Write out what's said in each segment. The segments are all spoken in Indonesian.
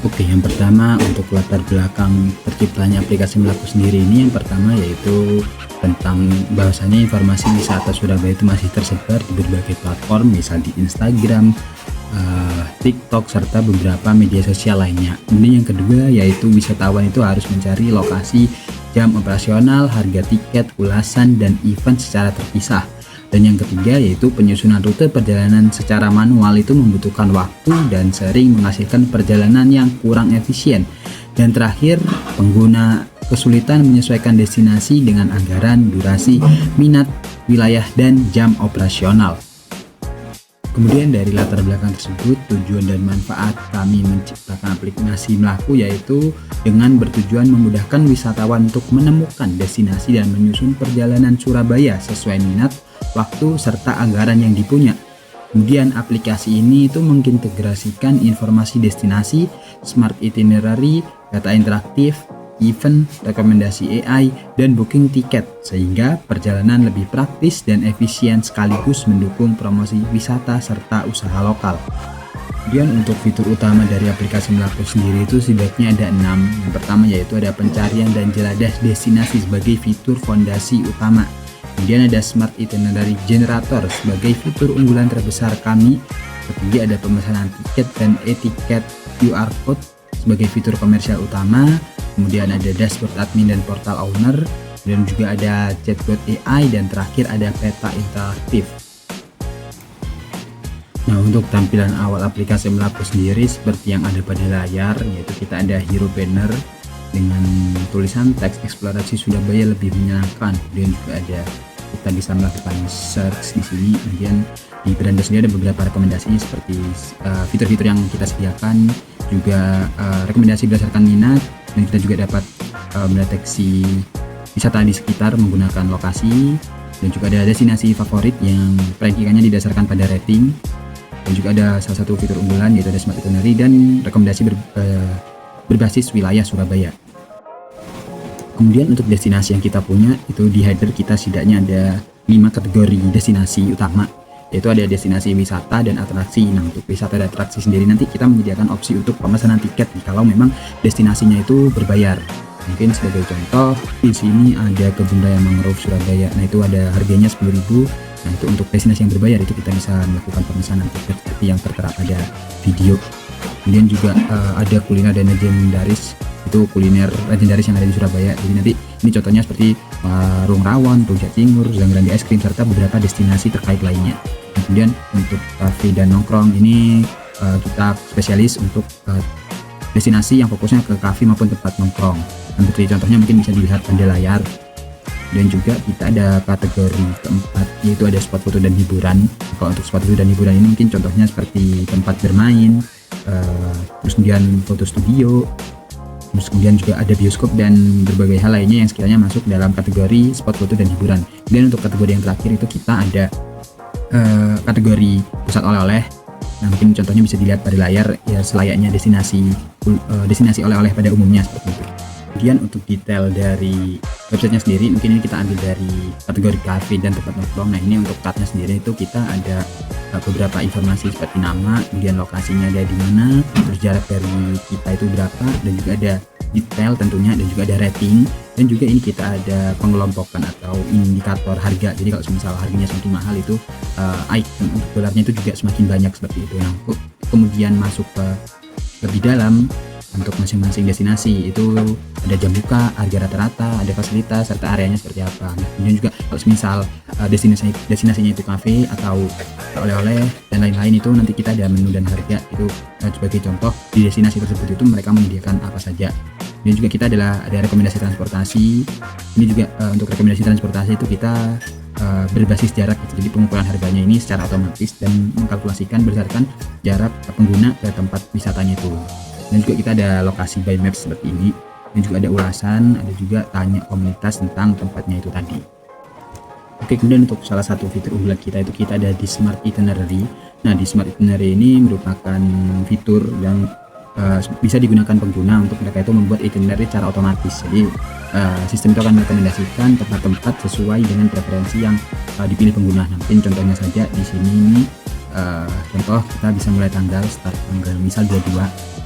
Oke, yang pertama untuk latar belakang terciptanya aplikasi Melaku sendiri ini, yang pertama yaitu tentang bahwasanya informasi wisata Surabaya itu masih tersebar di berbagai platform, misal di Instagram, TikTok, serta beberapa media sosial lainnya. Kemudian yang kedua yaitu wisatawan itu harus mencari lokasi, jam operasional, harga tiket, ulasan, dan event secara terpisah. Dan yang ketiga yaitu penyusunan rute perjalanan secara manual itu membutuhkan waktu dan sering menghasilkan perjalanan yang kurang efisien. Dan terakhir, pengguna kesulitan menyesuaikan destinasi dengan anggaran, durasi, minat, wilayah, dan jam operasional. Kemudian dari latar belakang tersebut, tujuan dan manfaat kami menciptakan aplikasi Melaku yaitu dengan bertujuan memudahkan wisatawan untuk menemukan destinasi dan menyusun perjalanan Surabaya sesuai minat, waktu, serta anggaran yang dipunya. Kemudian aplikasi ini itu mengintegrasikan informasi destinasi, smart itinerary, data interaktif, event, rekomendasi AI, dan booking tiket, sehingga perjalanan lebih praktis dan efisien sekaligus mendukung promosi wisata serta usaha lokal. Kemudian untuk fitur utama dari aplikasi Melaku sendiri itu setidaknya ada 6. Yang pertama yaitu ada pencarian dan jeladah destinasi sebagai fitur fondasi utama. Kemudian ada Smart Itinerary Generator sebagai fitur unggulan terbesar kami. Ketiga ada pemesanan tiket dan e-tiket QR Code sebagai fitur komersial utama. Kemudian ada dashboard admin dan portal owner, dan juga ada chatbot AI, dan terakhir ada peta interaktif. Nah, untuk tampilan awal aplikasi Melaku sendiri seperti yang ada pada layar, yaitu kita ada hero banner dengan tulisan teks eksplorasi Surabaya lebih menyenangkan. Kemudian juga ada kita bisa melakukan search di sini. Kemudian di beranda sendiri ada beberapa rekomendasinya seperti fitur-fitur yang kita sediakan, juga rekomendasi berdasarkan minat, dan kita juga dapat mendeteksi wisata di sekitar menggunakan lokasi, dan juga ada destinasi favorit yang rankingannya didasarkan pada rating, dan juga ada salah satu fitur unggulan yaitu ada Smart Itinerary dan rekomendasi berbasis wilayah Surabaya. Kemudian untuk destinasi yang kita punya itu di header kita setidaknya ada 5 kategori destinasi utama, yaitu ada destinasi wisata dan atraksi. Nah, untuk wisata dan atraksi sendiri nanti kita menyediakan opsi untuk pemesanan tiket kalau memang destinasinya itu berbayar. Mungkin sebagai contoh di sini ada Kebun Raya Mangrove Surabaya. Nah, itu ada harganya 10.000. Nah, itu untuk destinasi yang berbayar itu kita bisa melakukan pemesanan tiket seperti yang tertera pada video. Kemudian juga ada kuliner dan legendaris, itu kuliner legendaris yang ada di Surabaya. Jadi nanti ini contohnya seperti warung rawon, rujak cingur, Zanggrandi es krim, serta beberapa destinasi terkait lainnya. Kemudian untuk kafe dan nongkrong ini kita spesialis untuk destinasi yang fokusnya ke kafe maupun tempat nongkrong. Seperti contohnya mungkin bisa dilihat pada layar. Dan juga kita ada kategori keempat yaitu ada spot foto dan hiburan. Kalau untuk spot foto dan hiburan ini mungkin contohnya seperti tempat bermain, terus kemudian foto studio, terus kemudian juga ada bioskop dan berbagai hal lainnya yang sekiranya masuk dalam kategori spot foto dan hiburan. Dan untuk kategori yang terakhir itu kita ada kategori pusat oleh-oleh. Nah, mungkin contohnya bisa dilihat pada layar ya, selayaknya destinasi oleh-oleh pada umumnya seperti itu. Kemudian untuk detail dari websitenya sendiri mungkin ini kita ambil dari kategori cafe dan tempat nongkrong. Nah, ini untuk catnya sendiri itu kita ada beberapa informasi seperti nama, kemudian lokasinya ada di mana, terus jarak dari kita itu berapa, dan juga ada detail tentunya, dan juga ada rating, dan juga ini kita ada pengelompokan atau indikator harga. Jadi kalau misal harganya semakin mahal itu icon untuk dolarnya itu juga semakin banyak seperti itu. Nah, kemudian masuk ke lebih dalam untuk masing-masing destinasi itu ada jam buka, harga rata-rata, ada fasilitas, serta areanya seperti apa. Nah, kemudian juga kalau misal destinasinya itu kafe atau oleh-oleh dan lain-lain, itu nanti kita ada menu dan harga itu sebagai contoh di destinasi tersebut itu mereka menyediakan apa saja. Dan juga kita ada rekomendasi transportasi. Ini juga untuk rekomendasi transportasi itu kita berbasis jarak, jadi pengumpulan harganya ini secara otomatis dan mengkalkulasikan berdasarkan jarak pengguna ke tempat wisatanya itu. Dan juga kita ada lokasi by maps seperti ini, dan juga ada ulasan, ada juga tanya komunitas tentang tempatnya itu tadi. Oke, kemudian untuk salah satu fitur unggulan kita itu kita ada di Smart Itinerary. Nah, di Smart Itinerary ini merupakan fitur yang bisa digunakan pengguna untuk mereka itu membuat itinerary secara otomatis. Jadi sistem itu akan merekomendasikan tempat-tempat sesuai dengan preferensi yang dipilih pengguna. Nah, mungkin contohnya saja di sini ini contoh kita bisa mulai tanggal start tanggal misal 22,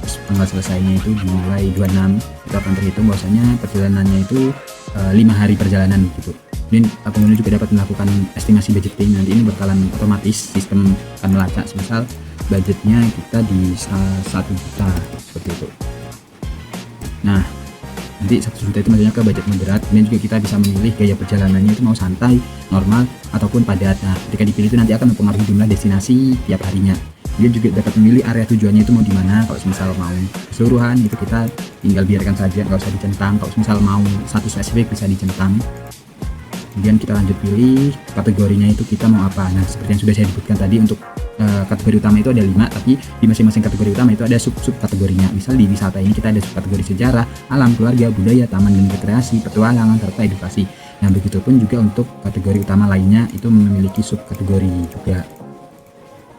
terus tanggal selesainya itu dimulai 26, itu akan terhitung bahwasanya perjalanannya itu 5 hari perjalanan gitu. Kemudian pengguna juga dapat melakukan estimasi budgeting. Nanti ini bakalan otomatis sistem akan melacak semisal budgetnya kita di 1 juta seperti itu. Nah, nanti 1 juta itu maksudnya ke budget moderat. Kemudian juga kita bisa memilih gaya perjalanannya itu mau santai, normal, ataupun padat. Nah, ketika dipilih itu nanti akan mempengaruhi jumlah destinasi tiap harinya. Dia juga dapat memilih area tujuannya itu mau di mana. Kalau misal mau keseluruhan itu kita tinggal biarkan saja, nggak usah dicentang. Kalau misal mau satu spesifik bisa dicentang. Kemudian kita lanjut pilih kategorinya itu kita mau apa. Nah, seperti yang sudah saya sebutkan tadi, untuk kategori utama itu ada 5, tapi di masing-masing kategori utama itu ada sub kategorinya. Misal di wisata ini kita ada subkategori sejarah, alam, keluarga, budaya, taman dan rekreasi, petualangan, serta edukasi. Nah, begitupun juga untuk kategori utama lainnya itu memiliki subkategori juga.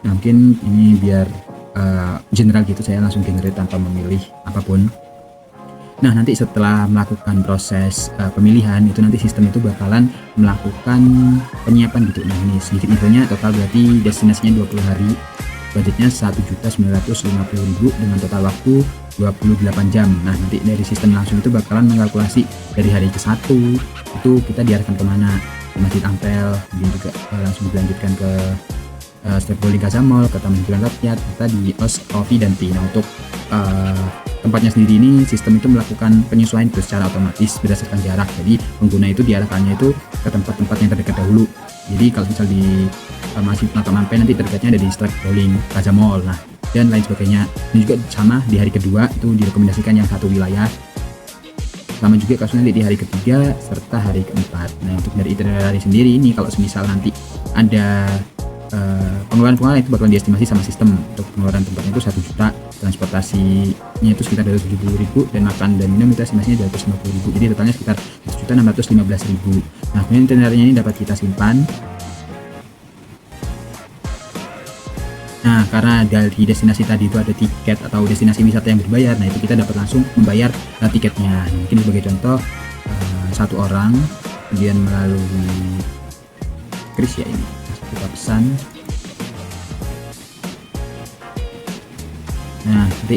Nah, mungkin ini biar general gitu, saya langsung generate tanpa memilih apapun. Nah, nanti setelah melakukan proses pemilihan itu nanti sistem itu bakalan melakukan penyiapan gitu. Nah, ini sedikit infonya, total berarti destinasinya 20 hari, budgetnya 1.950.000 dengan total waktu 28 jam. Nah, nanti dari sistem langsung itu bakalan mengkalkulasi dari hari ke-1 itu kita diarahkan kemana, ke Masjid Ampel, kemudian juga langsung dilanjutkan ke Step Bowling Gaza Mall, ke Taman Hiburan Rakyat, kita di Os Coffee dan Tea. Nah, untuk tempatnya sendiri ini sistem itu melakukan penyesuaian itu secara otomatis berdasarkan jarak. Jadi pengguna itu diarahkannya itu ke tempat-tempat yang terdekat dahulu. Jadi kalau misal di Masjid Ampel nanti terdekatnya ada di Step Bowling Gaza Mall, nah dan lain sebagainya. Ini juga sama di hari kedua itu direkomendasikan yang satu wilayah. Sama juga kasusnya di hari ketiga serta hari keempat. Nah, untuk dari itinerary sendiri ini kalau semisal nanti ada pengeluaran itu bakalan diestimasi sama sistem. Untuk pengeluaran tempatnya itu 1 juta, transportasinya itu sekitar 270.000, dan makan dan minum itu estimasinya 250.000, jadi totalnya sekitar 1.615.000. Nah, kemudian itinerary ini dapat kita simpan. Nah, karena dari destinasi tadi itu ada tiket atau destinasi wisata yang berbayar, nah itu kita dapat langsung membayar tiketnya. Mungkin sebagai contoh, satu orang kemudian melalui kris ya, ini kita pesan. Nah, nanti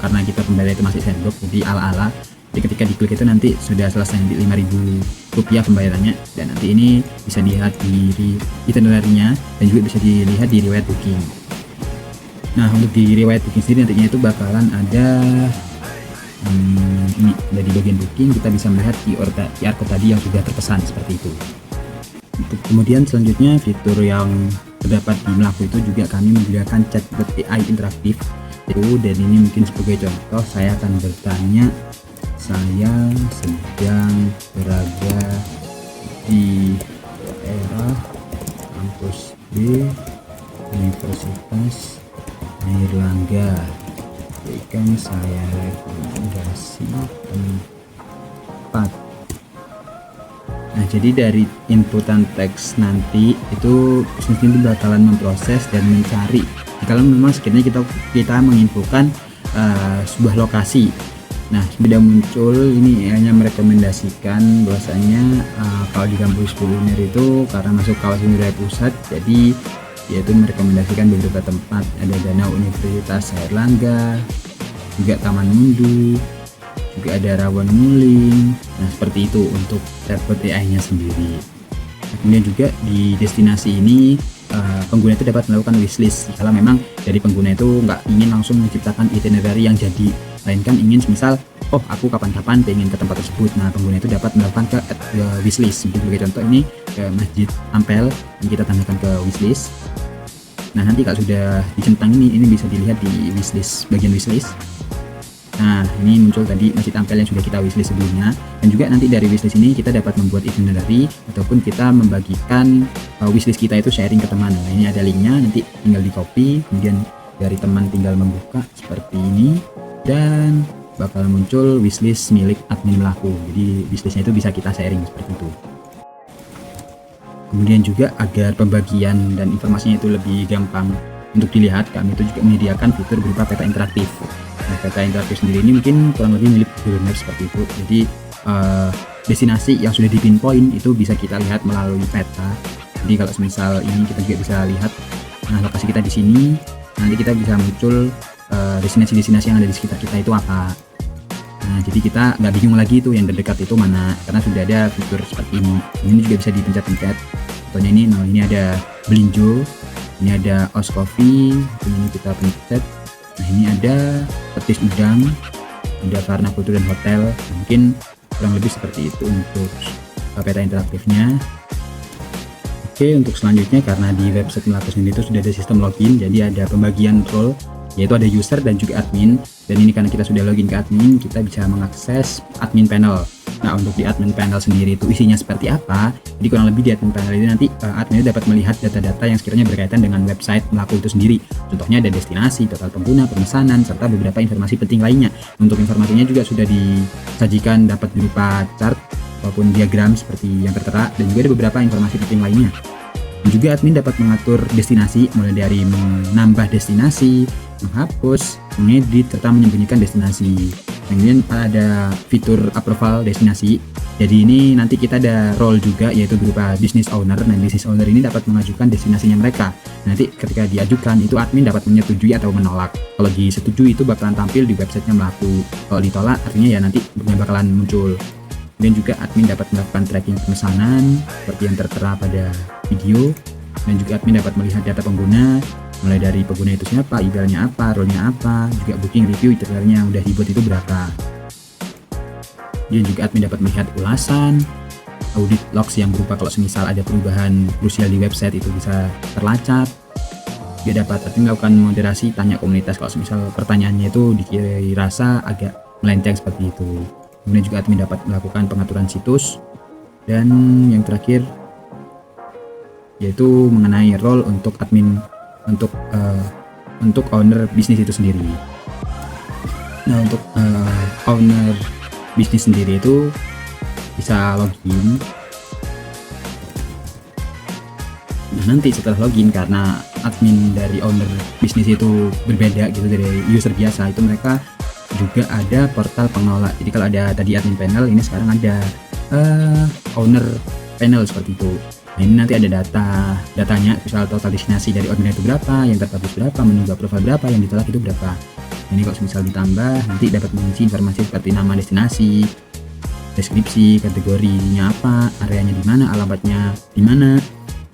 karena kita pembayaran itu masih sendok, jadi ala-ala, jadi ketika diklik itu nanti sudah selesai nanti Rp5.000 pembayarannya, dan nanti ini bisa dilihat di itinerary-nya dan juga bisa dilihat di riwayat booking. Nah, untuk di riwayat booking sendiri nantinya itu bakalan ada ini dari bagian booking kita bisa melihat QR code tadi yang sudah terpesan seperti itu. Untuk kemudian selanjutnya fitur yang terdapat di Melaku itu juga kami menyediakan chatbot AI interaktif itu, dan ini mungkin sebagai contoh saya akan bertanya, saya sedang berada di daerah kampus B Universitas Airlangga, berikan saya rekomendasi tempat. Nah, jadi dari inputan teks nanti itu sistem itu bakalan memproses dan mencari. Kalau memang sekiranya kita menginfokan sebuah lokasi. Nah, sudah muncul ini hanya merekomendasikan bahwasanya kalau di kampus kuliner itu karena masuk kawasan wilayah pusat, jadi yaitu merekomendasikan beberapa tempat, ada Danau Universitas Airlangga, juga Taman Mundu, juga ada Rawon Nguling. Nah, seperti itu untuk chatbot AI-nya sendiri. Nah, kemudian juga di destinasi ini pengguna itu dapat melakukan wishlist kalau memang dari pengguna itu nggak ingin langsung menciptakan itinerary yang jadi, melainkan ingin misal aku kapan-kapan pengen ke tempat tersebut. Nah, pengguna itu dapat melakukan ke wishlist. Mungkin sebagai contoh ini ke Masjid Ampel yang kita tanyakan ke wishlist. Nah, nanti kalau sudah dicentang ini bisa dilihat di wishlist, bagian wishlist. Nah, ini muncul tadi Masjid Ampel yang sudah kita wishlist sebelumnya, dan juga nanti dari wishlist ini kita dapat membuat itinerary ataupun kita membagikan wishlist kita itu sharing ke teman. Nah, ini ada linknya, nanti tinggal di copy, kemudian dari teman tinggal membuka seperti ini, dan bakal muncul wishlist milik admin Melaku. Jadi wishlistnya itu bisa kita sharing seperti itu. Kemudian juga agar pembagian dan informasinya itu lebih gampang untuk dilihat, kami itu juga menyediakan fitur berupa peta interaktif. Nah, peta interaktif sendiri ini mungkin kurang lebih mirip Google Maps seperti itu. Jadi destinasi yang sudah dipinpoint itu bisa kita lihat melalui peta. Jadi kalau misal ini kita juga bisa lihat Nah, lokasi kita di sini, nanti kita bisa muncul destinasi-destinasi yang ada di sekitar kita itu apa. Nah, jadi kita nggak bingung lagi tuh yang terdekat itu mana, karena sudah ada fitur seperti ini. Ini juga bisa dipencet-pencet. Contohnya ini, nah ini ada Belinjo, ini ada Os Coffee, ini kita pencet. Nah, ini ada Petis Udang, ada Varna Kultur dan Hotel. Mungkin kurang lebih seperti itu untuk peta interaktifnya. Oke, untuk selanjutnya karena di website Melaku sendiri itu sudah ada sistem login, jadi ada pembagian role, yaitu ada user dan juga admin. Dan ini karena kita sudah login ke admin, kita bisa mengakses admin panel. Nah, untuk di admin panel sendiri itu isinya seperti apa? Jadi kurang lebih di admin panel ini nanti admin dapat melihat data-data yang sekiranya berkaitan dengan website Melaku itu sendiri. Contohnya ada destinasi, total pengguna, pemesanan, serta beberapa informasi penting lainnya. Untuk informasinya juga sudah disajikan dapat berupa chart maupun diagram seperti yang tertera, dan juga ada beberapa informasi penting lainnya. Dan juga admin dapat mengatur destinasi, mulai dari menambah destinasi, menghapus, mengedit, serta menyembunyikan destinasi. Kemudian ada fitur approval destinasi. Jadi ini nanti kita ada role juga, yaitu berupa business owner. Nah, business owner ini dapat mengajukan destinasinya mereka. Nanti ketika diajukan itu admin dapat menyetujui atau menolak. Kalau disetujui itu bakalan tampil di websitenya Melaku. Kalau ditolak artinya ya nanti bakalan muncul. Dan juga admin dapat melakukan tracking pemesanan seperti yang tertera pada video, dan juga admin dapat melihat data pengguna, mulai dari pengguna itu siapa, emailnya apa, role-nya apa, juga booking review itinerary yang udah dibuat itu berapa. Dan juga admin dapat melihat ulasan, audit logs yang berupa kalau semisal ada perubahan krusial di website itu bisa terlacak. Dia dapat admin melakukan moderasi tanya komunitas kalau semisal pertanyaannya itu dirasa agak melenceng seperti itu. Kemudian juga admin dapat melakukan pengaturan situs, dan yang terakhir yaitu mengenai role untuk admin untuk owner bisnis itu sendiri. Nah, untuk owner bisnis sendiri itu bisa login. Nah, nanti setelah login, karena admin dari owner bisnis itu berbeda gitu dari user biasa, itu mereka juga ada portal pengelola. Jadi kalau ada tadi admin panel, ini sekarang ada owner panel seperti itu. Nah, ini nanti ada datanya, misal total destinasi dari owner itu berapa, yang terpublish berapa, menunggu profil berapa, yang ditolak itu berapa. Nah, ini kalau misal ditambah nanti dapat mengisi informasi seperti nama destinasi, deskripsi, kategorinya apa, areanya di mana, alamatnya di mana,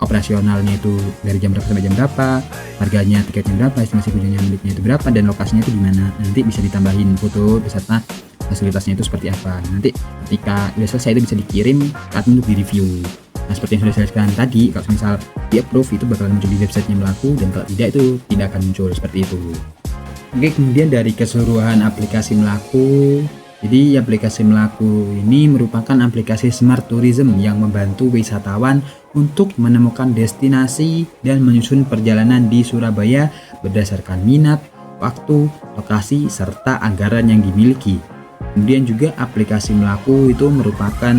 operasionalnya itu dari jam berapa sampai jam berapa, harganya, tiketnya berapa, estimasi kunjungan miliknya itu berapa, dan lokasinya itu di mana. Nanti bisa ditambahin foto beserta fasilitasnya itu seperti apa. Nanti ketika udah selesai itu bisa dikirim ke admin untuk di-review. Nah, seperti yang sudah saya jelaskan tadi, kalau misal di approve itu bakalan muncul di websitenya Melaku, dan kalau tidak itu tidak akan muncul seperti itu. Oke, kemudian dari keseluruhan aplikasi Melaku, jadi aplikasi Melaku ini merupakan aplikasi smart tourism yang membantu wisatawan untuk menemukan destinasi dan menyusun perjalanan di Surabaya berdasarkan minat, waktu, lokasi, serta anggaran yang dimiliki. Kemudian juga aplikasi Melaku itu merupakan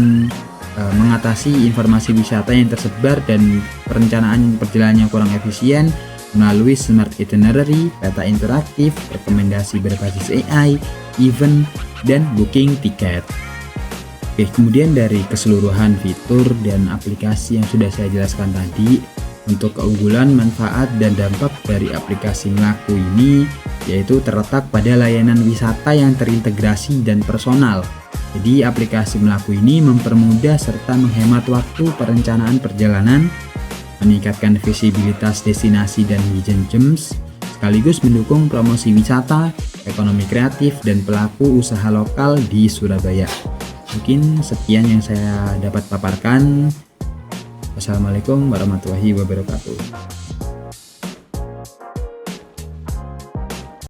mengatasi informasi wisata yang tersebar dan perencanaan perjalanan yang kurang efisien melalui smart itinerary, peta interaktif, rekomendasi berbasis AI, event, dan booking tiket. Oke, kemudian dari keseluruhan fitur dan aplikasi yang sudah saya jelaskan tadi, untuk keunggulan, manfaat, dan dampak dari aplikasi Melaku ini yaitu terletak pada layanan wisata yang terintegrasi dan personal. Jadi aplikasi Melaku ini mempermudah serta menghemat waktu perencanaan perjalanan, meningkatkan visibilitas destinasi dan hidden gems, sekaligus mendukung promosi wisata, ekonomi kreatif, dan pelaku usaha lokal di Surabaya. Mungkin sekian yang saya dapat paparkan. Wassalamualaikum warahmatullahi wabarakatuh.